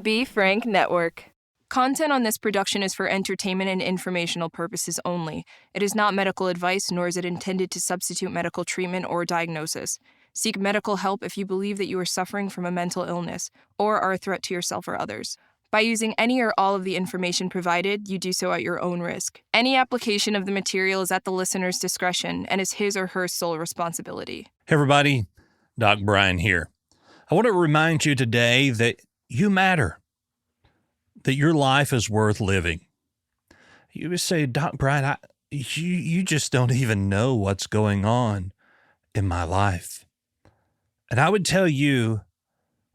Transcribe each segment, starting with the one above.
Be Frank Network. Content on this production is for entertainment and informational purposes only. It is not medical advice, nor is it intended to substitute medical treatment or diagnosis. Seek medical help if you believe that you are suffering from a mental illness or are a threat to yourself or others. By using any or all of the information provided, you do so at your own risk. Any application of the material is at the listener's discretion and is his or her sole responsibility. Hey everybody, Doc Brian here. I want to remind you today that you matter, that your life is worth living. You would say, Doc Brian, you just don't even know what's going on in my life. And I would tell you,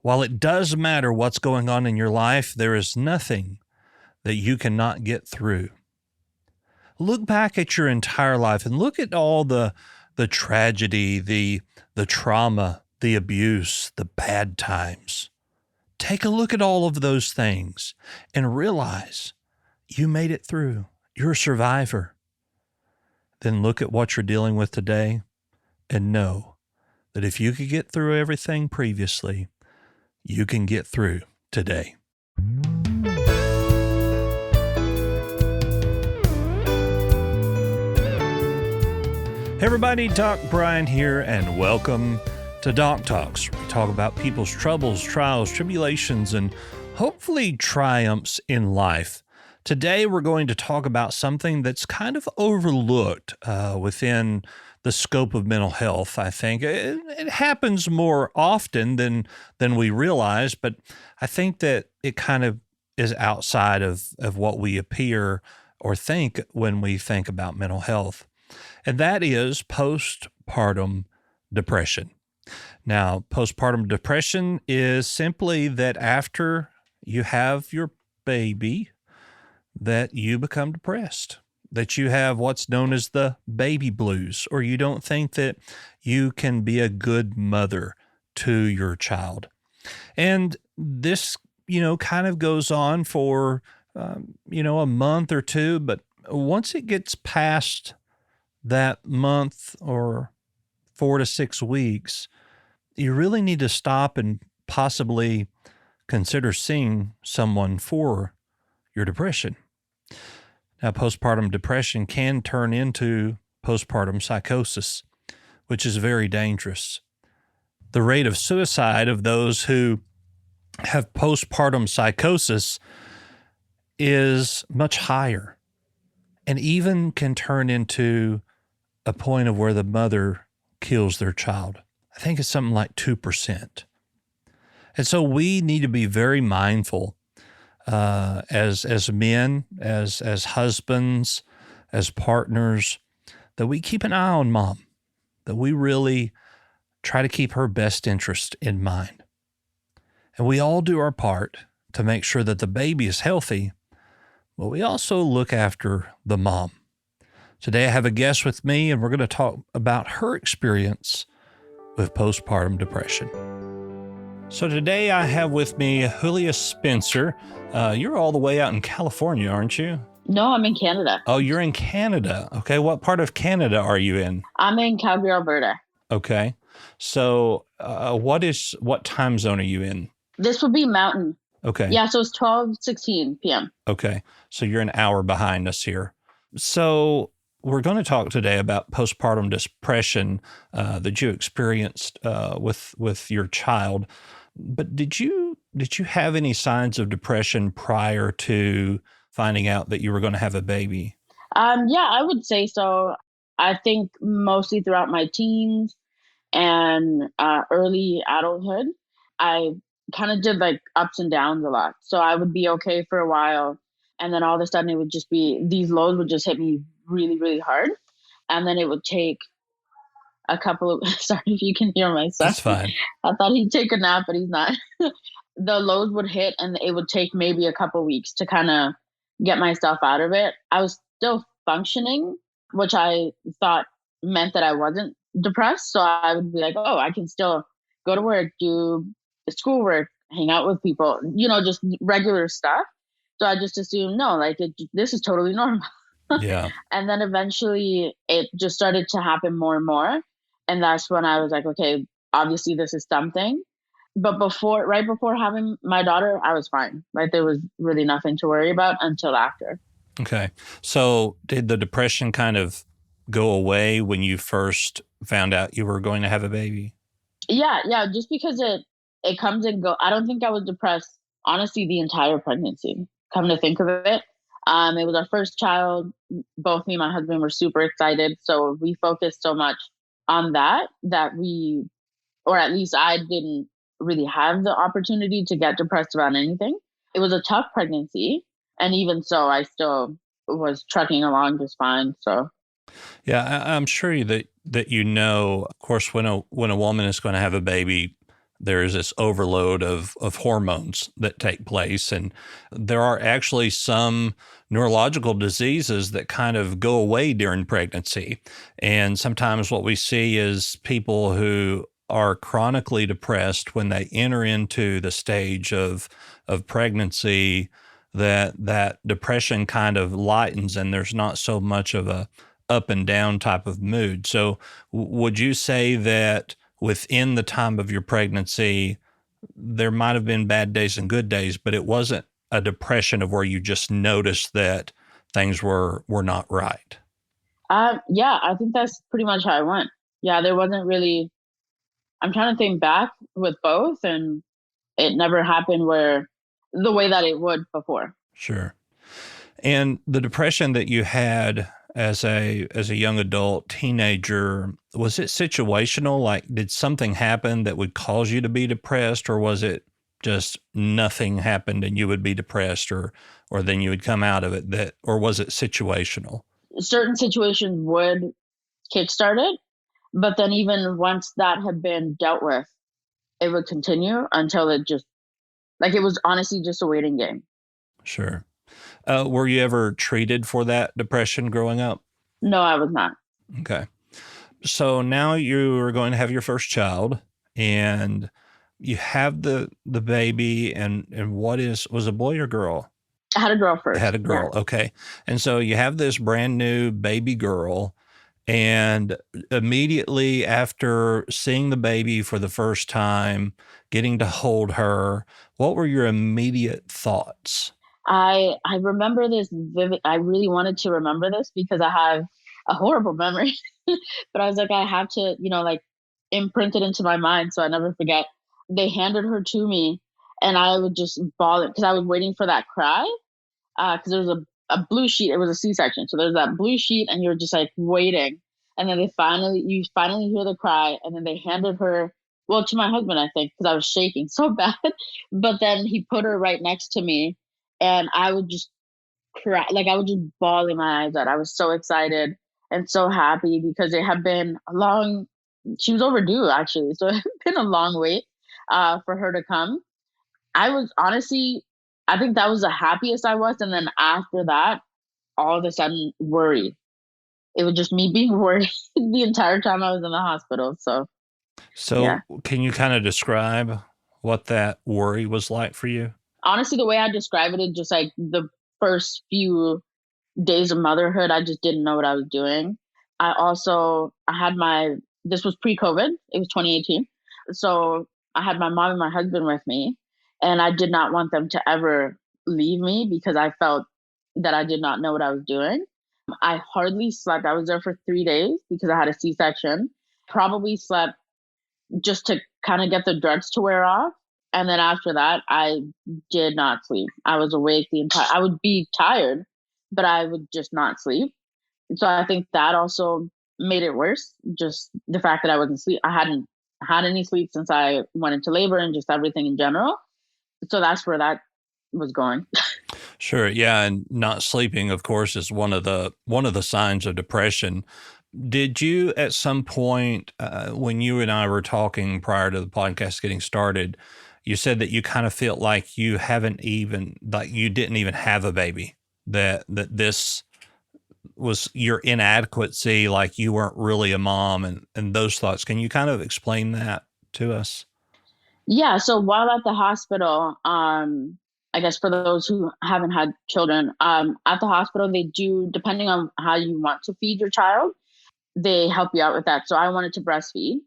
while it does matter what's going on in your life, there is nothing that you cannot get through. Look back at your entire life and look at all the tragedy, the trauma, the abuse, the bad times. Take a look at all of those things and realize you made it through. You're a survivor. Then look at what you're dealing with today and know that if you could get through everything previously, you can get through today. Hey everybody, Doc Brian here, and welcome to Doc Talks, where we talk about people's troubles, trials, tribulations, and hopefully triumphs in life. Today, we're going to talk about something that's kind of overlooked within the scope of mental health, I think. It happens more often than we realize, but I think that it kind of is outside of what we appear or think when we think about mental health. And that is postpartum depression. Now, postpartum depression is simply that after you have your baby, that you become depressed, that you have what's known as the baby blues, or you don't think that you can be a good mother to your child. And this, kind of goes on for, a month or two, but once it gets past that month or 4 to 6 weeks, you really need to stop and possibly consider seeing someone for your depression. Now, postpartum depression can turn into postpartum psychosis, which is very dangerous. The rate of suicide of those who have postpartum psychosis is much higher, and even can turn into a point of where the mother kills their child. I think it's something like 2%. And so we need to be very mindful as men, as husbands, as partners, that we keep an eye on mom, that we really try to keep her best interest in mind. And we all do our part to make sure that the baby is healthy, but we also look after the mom. Today I have a guest with me, and we're going to talk about her experience with postpartum depression. So today I have with me Julia Spencer. You're all the way out in California, aren't you? No, I'm in Canada. Oh, you're in Canada. Okay. What part of Canada are you in? I'm in Calgary, Alberta. Okay. So what time zone are you in? This would be Mountain. Okay. Yeah, so it's 12:16 p.m. Okay. So you're an hour behind us here. So we're going to talk today about postpartum depression that you experienced with your child. But did you have any signs of depression prior to finding out that you were going to have a baby? Yeah, I would say so. I think mostly throughout my teens and early adulthood, I kind of did like ups and downs a lot. So I would be okay for a while, and then all of a sudden it would just be, these lows would just hit me really, really hard. And then it would take a couple of, sorry if you can hear my son. That's fine. I thought he'd take a nap, but he's not. The lows would hit, and it would take maybe a couple of weeks to kind of get myself out of it. I was still functioning, which I thought meant that I wasn't depressed. So I would be like, oh, I can still go to work, do schoolwork, hang out with people, just regular stuff. So I just assumed, no, this is totally normal. Yeah. And then eventually it just started to happen more and more. And that's when I was like, okay, obviously this is something. But right before having my daughter, I was fine. Like there was really nothing to worry about until after. Okay. So did the depression kind of go away when you first found out you were going to have a baby? Yeah. Just because it comes and go. I don't think I was depressed, honestly, the entire pregnancy. Come to think of it. It was our first child. Both me and my husband were super excited. So we focused so much on that we, or at least I didn't really have the opportunity to get depressed about anything. It was a tough pregnancy. And even so, I still was trucking along just fine. So Yeah, I'm sure that of course, when a woman is going to have a baby, there is this overload of hormones that take place, and there are actually some neurological diseases that kind of go away during pregnancy. And sometimes what we see is people who are chronically depressed when they enter into the stage of pregnancy, that depression kind of lightens and there's not so much of a up and down type of mood. So would you say that within the time of your pregnancy, there might have been bad days and good days, but it wasn't a depression of where you just noticed that things were not right? yeah, I think that's pretty much how I went. Yeah, there wasn't really. I'm trying to think back with both, and it never happened where the way that it would before. Sure. And the depression that you had as a young adult, teenager, was it situational? Like, did something happen that would cause you to be depressed, or was it just nothing happened and you would be depressed, or then you would come out of it, or was it situational? Certain situations would kickstart it, but then even once that had been dealt with, it would continue until it just like it was honestly just a waiting game. Sure. Were you ever treated for that depression growing up? No, I was not. Okay. So now you are going to have your first child, and you have the baby, and was a boy or girl? I had a girl Had first. a Yeah. girl. Okay. And so you have this brand new baby girl, and immediately after seeing the baby for the first time, getting to hold her, what were your immediate thoughts? I remember this vivid. I really wanted to remember this because I have a horrible memory. But I was like, I have to, like imprint it into my mind so I never forget. They handed her to me, and I would just bawl it because I was waiting for that cry. Because there was a blue sheet. It was a C-section, so there's that blue sheet, and you're just like waiting, and then you finally hear the cry, and then they handed her. Well, to my husband, I think, because I was shaking so bad. But then he put her right next to me, and I would just cry, like I was just bawling my eyes out. I was so excited and so happy because it had been a long. She was overdue actually, so it had been a long wait for her to come. I was honestly, I think that was the happiest I was, and then after that, all of a sudden worried. It was just me being worried the entire time I was in the hospital. So yeah, So can you kind of describe what that worry was like for you? honestly, the way I describe it is just like the first few days of motherhood, I just didn't know what I was doing. I had this was pre-COVID. It was 2018. So I had my mom and my husband with me, and I did not want them to ever leave me because I felt that I did not know what I was doing. I hardly slept. I was there for 3 days because I had a C-section. Probably slept just to kind of get the drugs to wear off. And then after that, I did not sleep. I was awake I would be tired, but I would just not sleep. So I think that also made it worse. Just the fact that I wasn't sleep. I hadn't had any sleep since I went into labor and just everything in general. So that's where that was going. Sure. Yeah. And not sleeping, of course, is one of the signs of depression. Did you at some point, when you and I were talking prior to the podcast getting started, you said that you kind of felt like you didn't even have a baby, that this was your inadequacy, like you weren't really a mom, and those thoughts. Can you kind of explain that to us? Yeah. So while at the hospital, I guess for those who haven't had children, at the hospital, they do, depending on how you want to feed your child, they help you out with that. So I wanted to breastfeed.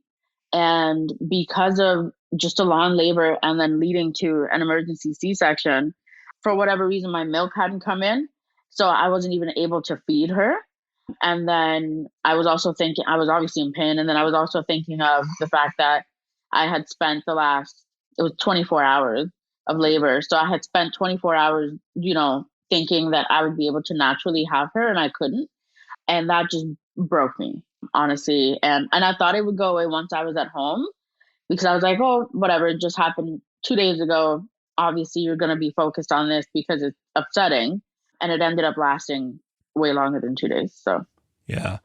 And because of just a long labor and then leading to an emergency C-section. For whatever reason, my milk hadn't come in, so I wasn't even able to feed her. And then I was also thinking, I was obviously in pain. And then I was also thinking of the fact that I had spent it was 24 hours of labor. So I had spent 24 hours, thinking that I would be able to naturally have her, and I couldn't. And that just broke me, honestly. And I thought it would go away once I was at home, because I was like, oh, whatever, it just happened 2 days ago. Obviously, you're going to be focused on this because it's upsetting. And it ended up lasting way longer than 2 days. So, Yeah.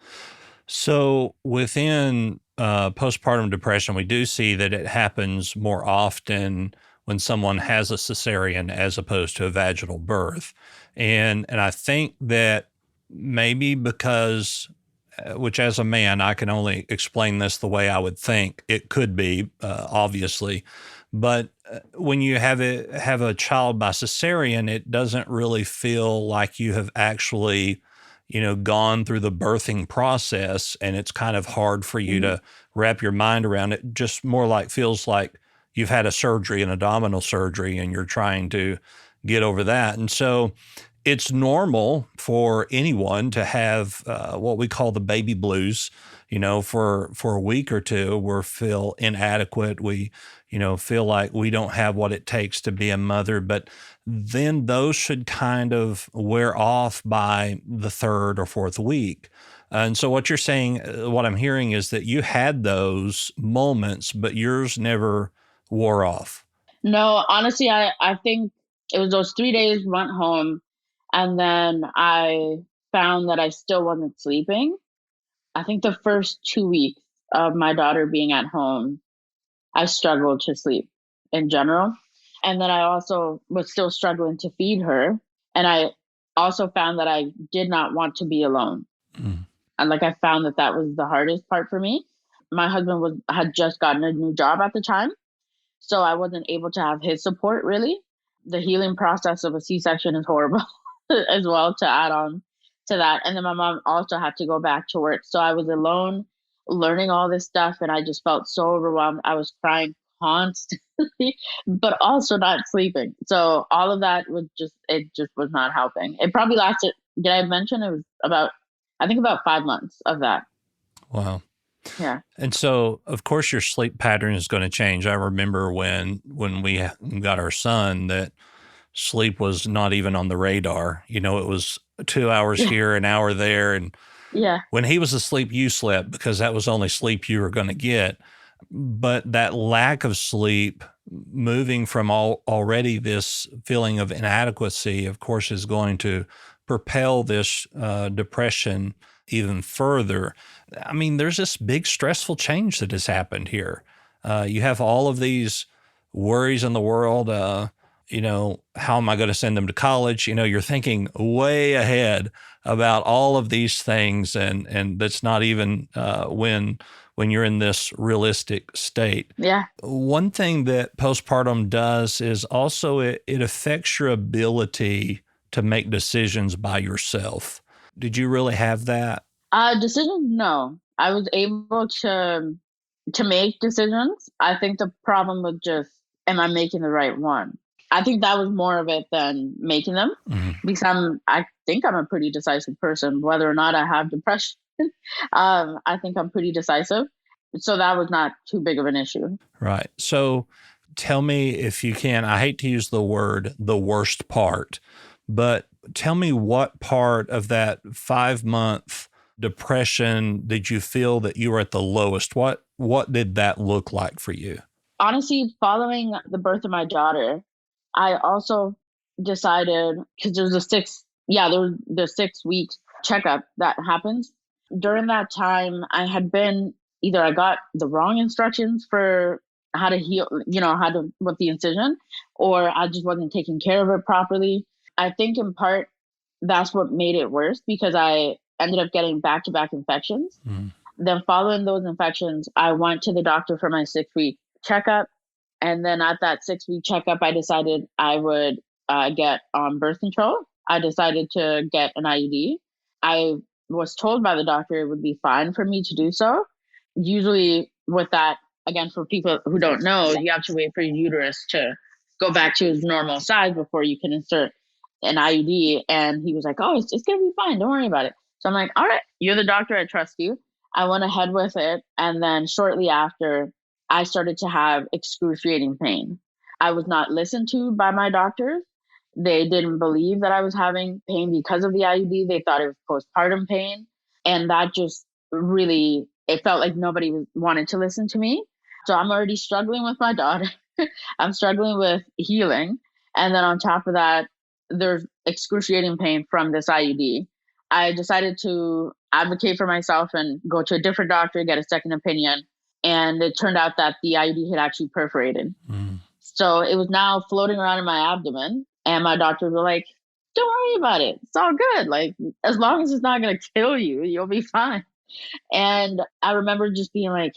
So within postpartum depression, we do see that it happens more often when someone has a cesarean as opposed to a vaginal birth. And I think that maybe because, which as a man, I can only explain this the way I would think it could be, obviously. But when you have a child by cesarean, it doesn't really feel like you have actually, gone through the birthing process, and it's kind of hard for you to wrap your mind around it. Just more like feels like you've had a surgery, an abdominal surgery, and you're trying to get over that. And so it's normal for anyone to have what we call the baby blues, for a week or two. We feel inadequate. We, feel like we don't have what it takes to be a mother. But then those should kind of wear off by the third or fourth week. And so what you're saying, what I'm hearing is that you had those moments, but yours never wore off. no, honestly, I think it was those 3 days, went home, and then I found that I still wasn't sleeping. I think the first 2 weeks of my daughter being at home, I struggled to sleep in general. And then I also was still struggling to feed her. And I also found that I did not want to be alone. Mm. And I found that that was the hardest part for me. My husband had just gotten a new job at the time, so I wasn't able to have his support really. The healing process of a C-section is horrible as well, to add on to that. And then my mom also had to go back to work. So I was alone learning all this stuff, and I just felt so overwhelmed. I was crying constantly, but also not sleeping. So all of that it just was not helping. It probably lasted, did I mention it was I think about 5 months of that. Wow. Yeah. And so, of course, your sleep pattern is going to change. I remember when we got our son that sleep was not even on the radar. It was 2 hours here, an hour there. And Yeah. when he was asleep, you slept because that was the only sleep you were going to get. But that lack of sleep, moving from already this feeling of inadequacy, of course, is going to propel this depression even further. I mean, there's this big stressful change that has happened here. You have all of these worries in the world. How am I going to send them to college? You're thinking way ahead about all of these things, and that's not even when you're in this realistic state. Yeah. One thing that postpartum does is also it affects your ability to make decisions by yourself. Did you really have that? Decisions, no. I was able to make decisions. I think the problem was just, am I making the right one? I think that was more of it than making them, because I think I'm a pretty decisive person, whether or not I have depression. I think I'm pretty decisive. So that was not too big of an issue. Right. So tell me, if you can, I hate to use the word the worst part, but tell me what part of that 5-month depression did you feel that you were at the lowest? What did that look like for you? Honestly, following the birth of my daughter, I also decided, because there was the 6 weeks checkup that happens. During that time, I got the wrong instructions for how to heal, with the incision, or I just wasn't taking care of it properly. I think in part that's what made it worse, because I ended up getting back-to-back infections. Then following those infections, I went to the doctor for my 6-week checkup. And then at that 6-week checkup, I decided I would get on birth control. I decided to get an IUD. I was told by the doctor it would be fine for me to do so. Usually with that, again, for people who don't know, you have to wait for your uterus to go back to its normal size before you can insert an IUD. And he was like, oh, it's going to be fine. Don't worry about it. So I'm like, all right, you're the doctor. I trust you. I went ahead with it. And then shortly after, I started to have excruciating pain. I was not listened to by my doctors. They didn't believe that I was having pain because of the IUD. They thought it was postpartum pain. And that just really, it felt like nobody wanted to listen to me. So I'm already struggling with my daughter. I'm struggling with healing. And then on top of that, there's excruciating pain from this IUD. I decided to advocate for myself and go to a different doctor, get a second opinion. And it turned out that the IUD had actually perforated. So it was now floating around in my abdomen. And my doctors were like, don't worry about it. It's all good. Like, as long as it's not going to kill you, you'll be fine. And I remember just being like,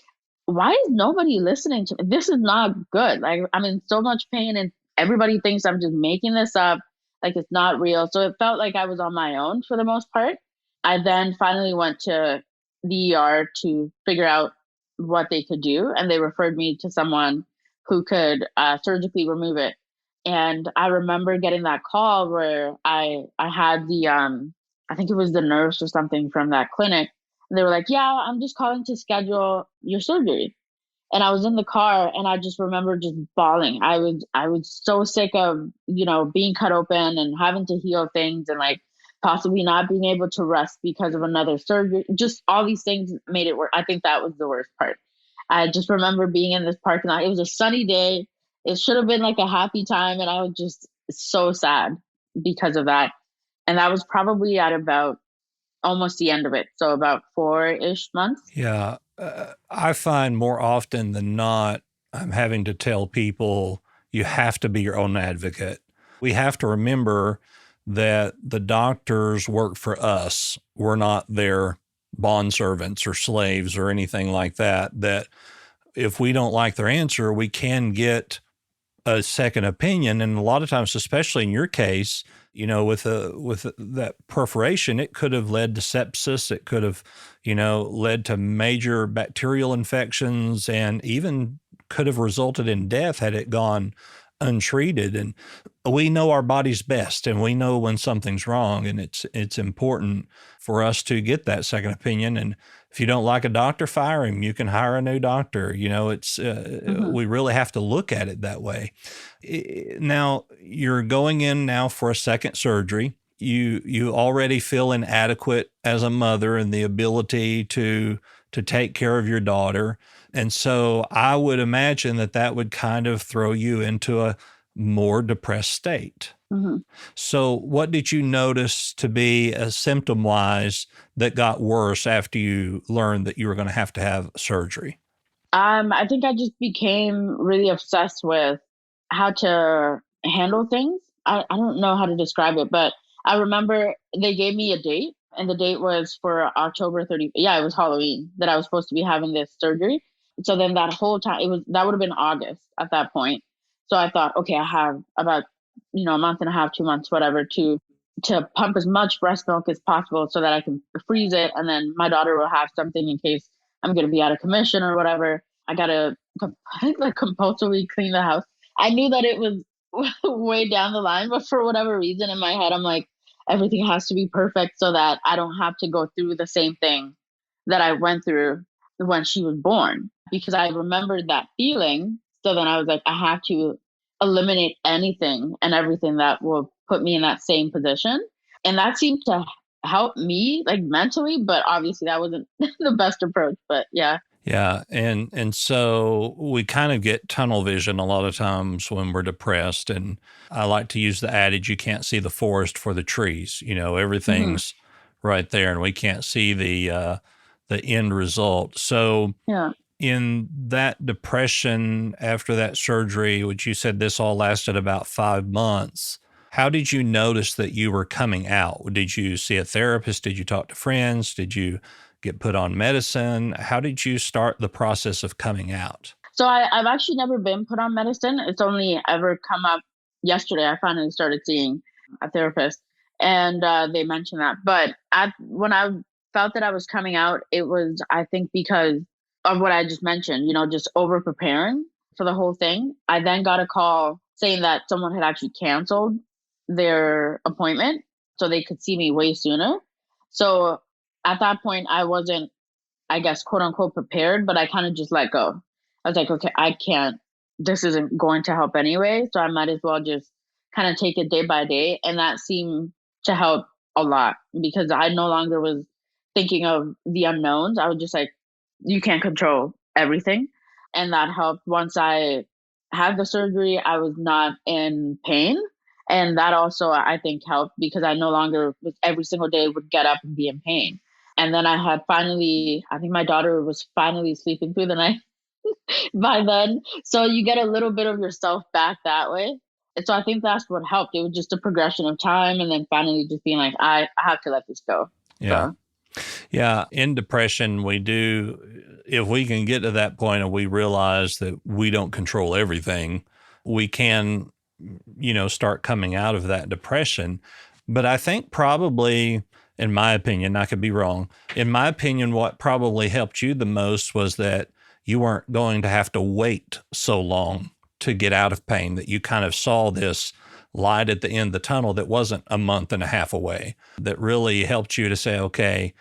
why is nobody listening to me? This is not good. Like, I'm in so much pain and everybody thinks I'm just making this up. Like, it's not real. So it felt like I was on my own for the most part. I then finally went to the ER to figure out what they could do. And they referred me to someone who could surgically remove it. And I remember getting that call where I had the, I think it was the nurse or something from that clinic. And they were like, yeah, I'm just calling to schedule your surgery. And I was in the car and I just remember just bawling. I was so sick of, being cut open and having to heal things and like possibly not being able to rest because of another surgery. Just all these things made it work. I think that was the worst part. I just remember being in this parking lot. It was a sunny day. It should have been like a happy time. And I was just so sad because of that. And that was probably at about almost the end of it. So about 4-ish months. Yeah. I find more often than not, I'm having to tell people you have to be your own advocate. We have to remember that the doctors work for us. We're not their bondservants or slaves or anything like that. That if we don't like their answer, we can get a second opinion. And a lot of times, especially in your case, with that perforation, it could have led to sepsis. It could have, led to major bacterial infections and even could have resulted in death had it gone untreated. And we know our body's best and we know when something's wrong. And it's important for us to get that second opinion. And if you don't like a doctor, fire him. You can hire a new doctor. We really have to look at it that way. Now, you're going in now for a second surgery. You already feel inadequate as a mother and the ability to take care of your daughter. And so I would imagine that would kind of throw you into a more depressed state. Mm-hmm. So what did you notice to be symptom-wise that got worse after you learned that you were going to have surgery? I think I just became really obsessed with how to handle things. I don't know how to describe it, but I remember they gave me a date, and the date was for October 30th. Yeah, it was Halloween that I was supposed to be having this surgery. So then that whole time, that would have been August at that point. So I thought, okay, I have about, a month and a half, 2 months, whatever, to pump as much breast milk as possible so that I can freeze it. And then my daughter will have something in case I'm going to be out of commission or whatever. I got to like compulsively clean the house. I knew that it was way down the line, but for whatever reason in my head, I'm like, everything has to be perfect so that I don't have to go through the same thing that I went through when she was born, because I remembered that feeling. So then I was like, I have to eliminate anything and everything that will put me in that same position. And that seemed to help me like mentally, but obviously that wasn't the best approach, but yeah. Yeah. And so we kind of get tunnel vision a lot of times when we're depressed. And I like to use the adage, you can't see the forest for the trees. Everything's right there and we can't see the end result. So Yeah. in that depression after that surgery, which you said this all lasted about 5 months, how did you notice that you were coming out? Did you see a therapist? Did you talk to friends? Did you get put on medicine? How did you start the process of coming out? So I've actually never been put on medicine. It's only ever come up yesterday. I finally started seeing a therapist and they mentioned that. But when I felt that I was coming out, it was, I think, because of what I just mentioned, just over preparing for the whole thing. I then got a call saying that someone had actually canceled their appointment so they could see me way sooner. So at that point, I wasn't, I guess, quote unquote, prepared, but I kind of just let go. I was like, okay, I can't, this isn't going to help anyway. So I might as well just kind of take it day by day. And that seemed to help a lot because I no longer was thinking of the unknowns. I was just like, you can't control everything. And that helped. Once I had the surgery, I was not in pain. And that also, I think, helped because I no longer was every single day would get up and be in pain. And then I had finally, I think my daughter was finally sleeping through the night by then. So you get a little bit of yourself back that way. And so I think that's what helped. It was just a progression of time. And then finally just being like, I have to let this go. Yeah. So. Yeah. In depression, if we can get to that point and we realize that we don't control everything, we can, start coming out of that depression. But I think probably, in my opinion, I could be wrong. In my opinion, what probably helped you the most was that you weren't going to have to wait so long to get out of pain, that you kind of saw this light at the end of the tunnel that wasn't a month and a half away, that really helped you to say, okay,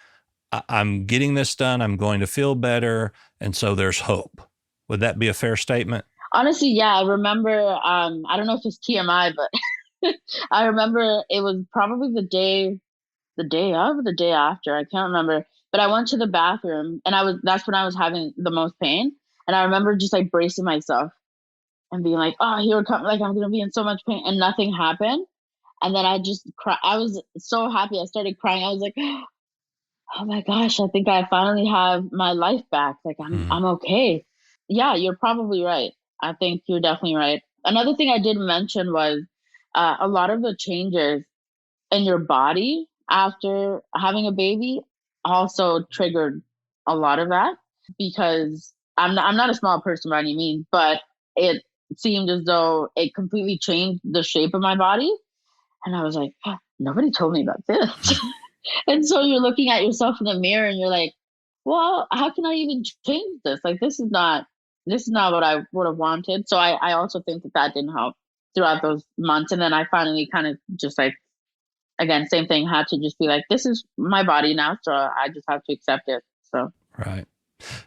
I'm getting this done. I'm going to feel better. And so there's hope. Would that be a fair statement? Honestly, yeah, I remember, I don't know if it's TMI, but I remember it was probably the day of, or the day after, I can't remember, but I went to the bathroom and that's when I was having the most pain. And I remember just like bracing myself and being like, oh, here it comes, like I'm going to be in so much pain, and nothing happened. And then I just cried. I was so happy. I started crying. I was like, oh my gosh, I think I finally have my life back. Like I'm okay. Yeah, you're probably right. I think you're definitely right. Another thing I did mention was a lot of the changes in your body after having a baby also triggered a lot of that because I'm not a small person by any means, but it seemed as though it completely changed the shape of my body. And I was like, "Huh, nobody told me about this." And so you're looking at yourself in the mirror and you're like, well, how can I even change this? Like, this is not what I would have wanted. So I also think that didn't help throughout those months. And then I finally kind of just like, again, same thing, had to just be like, this is my body now. So I just have to accept it. So. Right.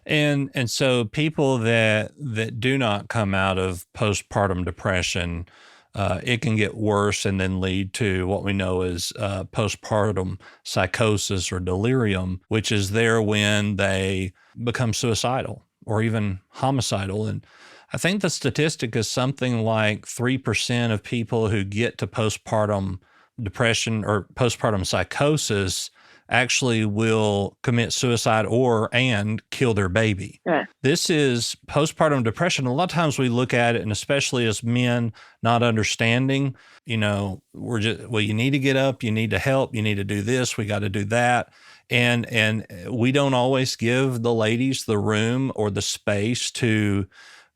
And so people that do not come out of postpartum depression, it can get worse and then lead to what we know as postpartum psychosis or delirium, which is there when they become suicidal or even homicidal. And I think the statistic is something like 3% of people who get to postpartum depression or postpartum psychosis actually will commit suicide and kill their baby. Yeah. This is postpartum depression. A lot of times we look at it, and especially as men not understanding, we're just, well, you need to get up, you need to help, you need to do this, we got to do that. And we don't always give the ladies the room or the space to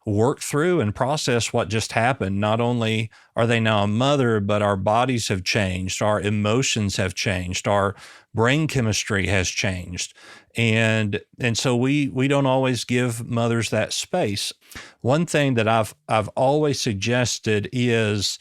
work through and process what just happened. Not only are they now a mother, but our bodies have changed, our emotions have changed, our brain chemistry has changed. And so we don't always give mothers that space. One thing that I've always suggested is,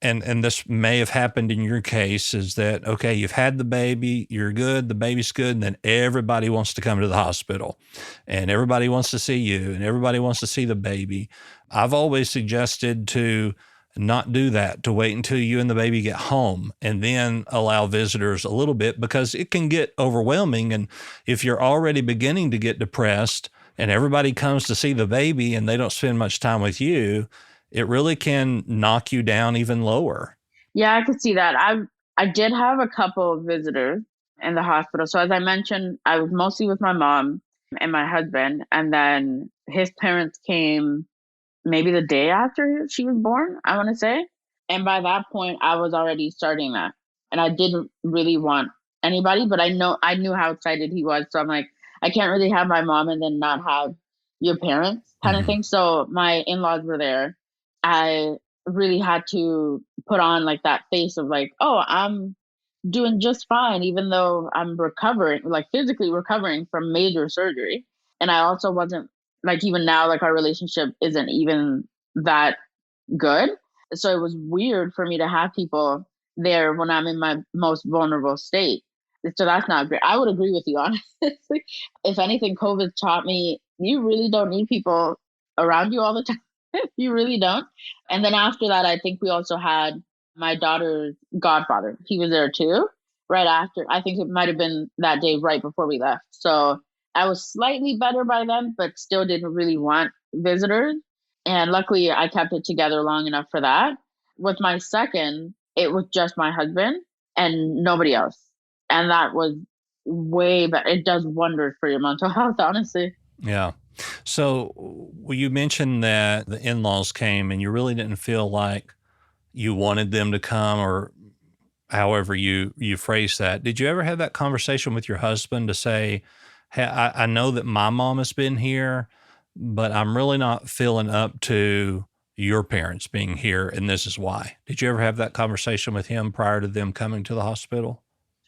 and this may have happened in your case, is that, okay, you've had the baby, you're good, the baby's good, and then everybody wants to come to the hospital and everybody wants to see you and everybody wants to see the baby. I've always suggested to not do that, to wait until you and the baby get home and then allow visitors a little bit, because it can get overwhelming. And if you're already beginning to get depressed and everybody comes to see the baby and they don't spend much time with you, it really can knock you down even lower. Yeah, I could see that. I did have a couple of visitors in the hospital. So as I mentioned, I was mostly with my mom and my husband, and then his parents came maybe the day after she was born, I want to say. And by that point, I was already starting that. And I didn't really want anybody, but I knew how excited he was. So I'm like, I can't really have my mom and then not have your parents kind of thing. So my in-laws were there. I really had to put on like that face of like, oh, I'm doing just fine, even though I'm recovering, like physically recovering from major surgery. And I also wasn't like, even now, like our relationship isn't even that good. So it was weird for me to have people there when I'm in my most vulnerable state. So that's not great. I would agree with you, honestly. If anything, COVID taught me you really don't need people around you all the time. You really don't. And then after that, I think we also had my daughter's godfather. He was there too, right after. I think it might have been that day right before we left. So I was slightly better by then, but still didn't really want visitors. And luckily, I kept it together long enough for that. With my second, it was just my husband and nobody else. And that was way better. It does wonders for your mental health, honestly. Yeah. So you mentioned that the in-laws came and you really didn't feel like you wanted them to come, or however you phrase that. Did you ever have that conversation with your husband to say, hey, I know that my mom has been here, but I'm really not feeling up to your parents being here, and this is why? Did you ever have that conversation with him prior to them coming to the hospital?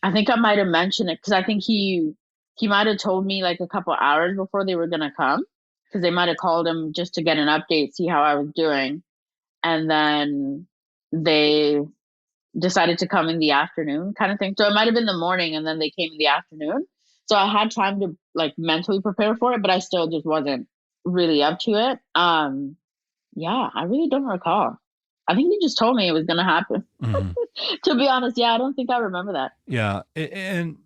I think I might have mentioned it because I think he might have told me like a couple hours before they were gonna come, because they might have called him just to get an update, see how I was doing, and then they decided to come in the afternoon, kind of thing. So it might have been the morning, and then they came in the afternoon. So I had time to like mentally prepare for it, but I still just wasn't really up to it. Yeah, I really don't recall. I think he just told me it was gonna happen. Mhm. To be honest, yeah, I don't think I remember that. Yeah, and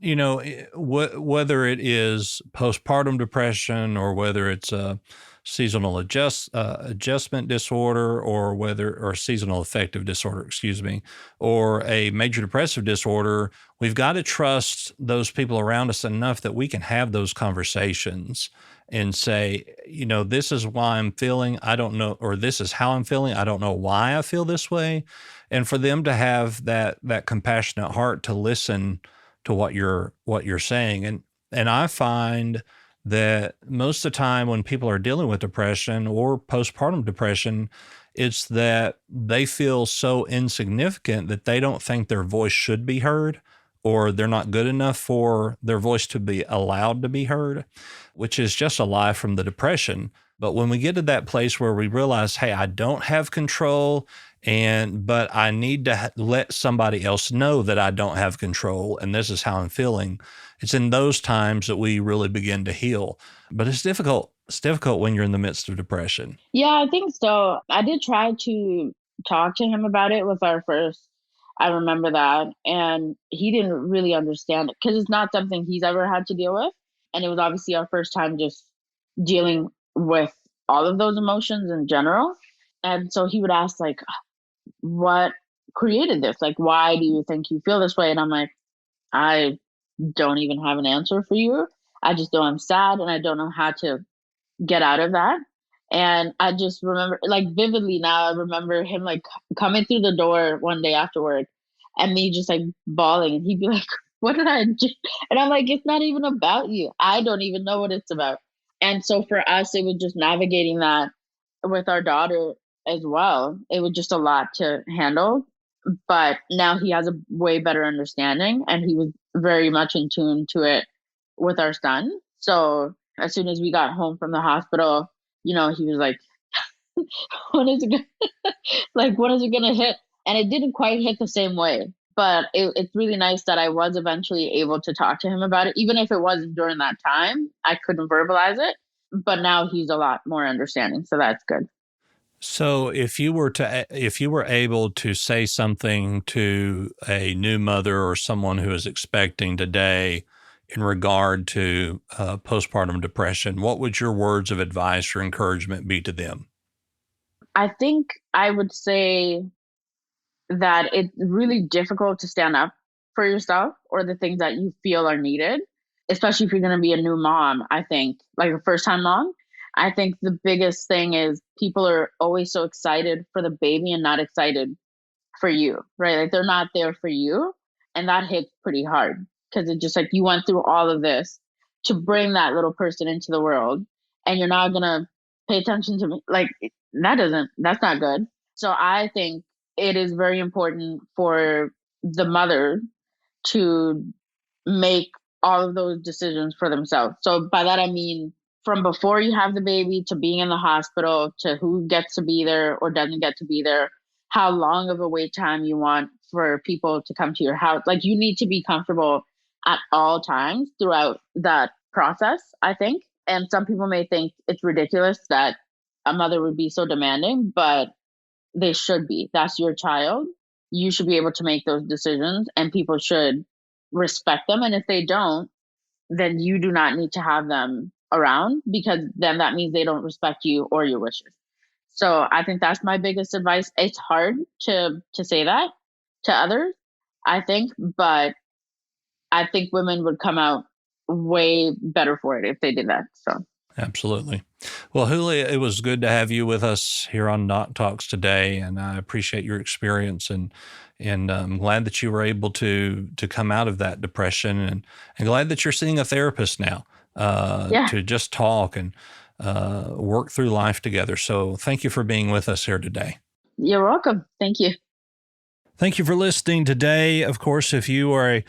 whether it is postpartum depression or whether it's a seasonal adjustment disorder, or seasonal affective disorder, excuse me, or a major depressive disorder, we've got to trust those people around us enough that we can have those conversations and say, this is why I'm feeling, I don't know, or this is how I'm feeling, I don't know why I feel this way, and for them to have that compassionate heart to listen to what you're saying. And I find that most of the time when people are dealing with depression or postpartum depression, it's that they feel so insignificant that they don't think their voice should be heard, or they're not good enough for their voice to be allowed to be heard, which is just a lie from the depression. But when we get to that place where we realize, hey, I don't have control, but I need to let somebody else know that I don't have control, and this is how I'm feeling. It's in those times that we really begin to heal. But it's difficult. It's difficult when you're in the midst of depression. Yeah, I think so. I did try to talk to him about it with our first. I remember that. And he didn't really understand it because it's not something he's ever had to deal with. And it was obviously our first time just dealing with all of those emotions in general. And so he would ask, like, what created this? Like, why do you think you feel this way? And I'm like, I don't even have an answer for you. I just know I'm sad and I don't know how to get out of that. And I just remember, like vividly now, I remember him like coming through the door one day after work and me just like bawling. And he'd be like, what did I do? And I'm like, it's not even about you. I don't even know what it's about. And so for us, it was just navigating that with our daughter as well. It was just a lot to handle. But now he has a way better understanding and he was very much in tune to it with our son. So as soon as we got home from the hospital, he was like, when is it gonna, like, when is it gonna hit? And it didn't quite hit the same way. But it's really nice that I was eventually able to talk to him about it. Even if it wasn't during that time, I couldn't verbalize it. But now he's a lot more understanding. So that's good. So if you were able to say something to a new mother or someone who is expecting today in regard to postpartum depression, what would your words of advice or encouragement be to them? I think I would say that it's really difficult to stand up for yourself or the things that you feel are needed, especially if you're going to be a new mom. I think, like a first time mom, I think the biggest thing is people are always so excited for the baby and not excited for you, right? Like they're not there for you. And that hits pretty hard because it's just like you went through all of this to bring that little person into the world and you're not going to pay attention to me. Like that's not good. So I think it is very important for the mother to make all of those decisions for themselves. So by that, I mean from before you have the baby to being in the hospital to who gets to be there or doesn't get to be there, how long of a wait time you want for people to come to your house. Like, you need to be comfortable at all times throughout that process, I think. And some people may think it's ridiculous that a mother would be so demanding, but they should be. That's your child. You should be able to make those decisions, and people should respect them. And if they don't, then you do not need to have them around, because then that means they don't respect you or your wishes. So I think that's my biggest advice. It's hard to say that to others, I think, but I think women would come out way better for it if they did that. So Absolutely. Well, Julia, it was good to have you with us here on Doc Talks today, and I appreciate your experience, and I'm glad that you were able to come out of that depression, and glad that you're seeing a therapist now yeah, to just talk and work through life together. So thank you for being with us here today. you're welcome. Thank you. Thank you for listening today. Of course, if you are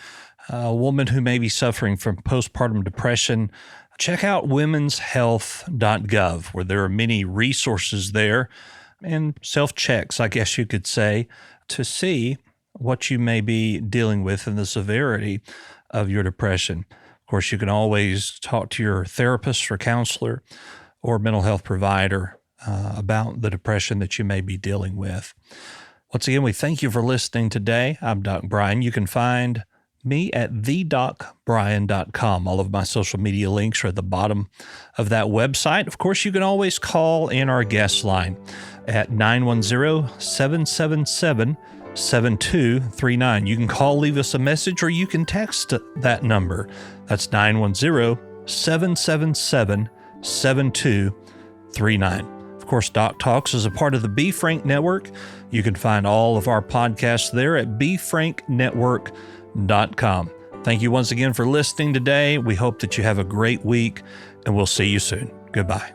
a woman who may be suffering from postpartum depression, check out womenshealth.gov, where there are many resources there and self-checks, I guess you could say, to see what you may be dealing with and the severity of your depression. Of course, you can always talk to your therapist or counselor or mental health provider about the depression that you may be dealing with. Once again, we thank you for listening today. I'm Doc Brian. You can find me at thedocbrian.com. All of my social media links are at the bottom of that website. Of course, you can always call in our guest line at 910-777-7239. You can call, leave us a message, or you can text that number. That's 910-777-7239. Of course, Doc Talks is a part of the Be Frank Network. You can find all of our podcasts there at BeFrankNetwork.com. Thank you once again for listening today. We hope that you have a great week, and we'll see you soon. Goodbye.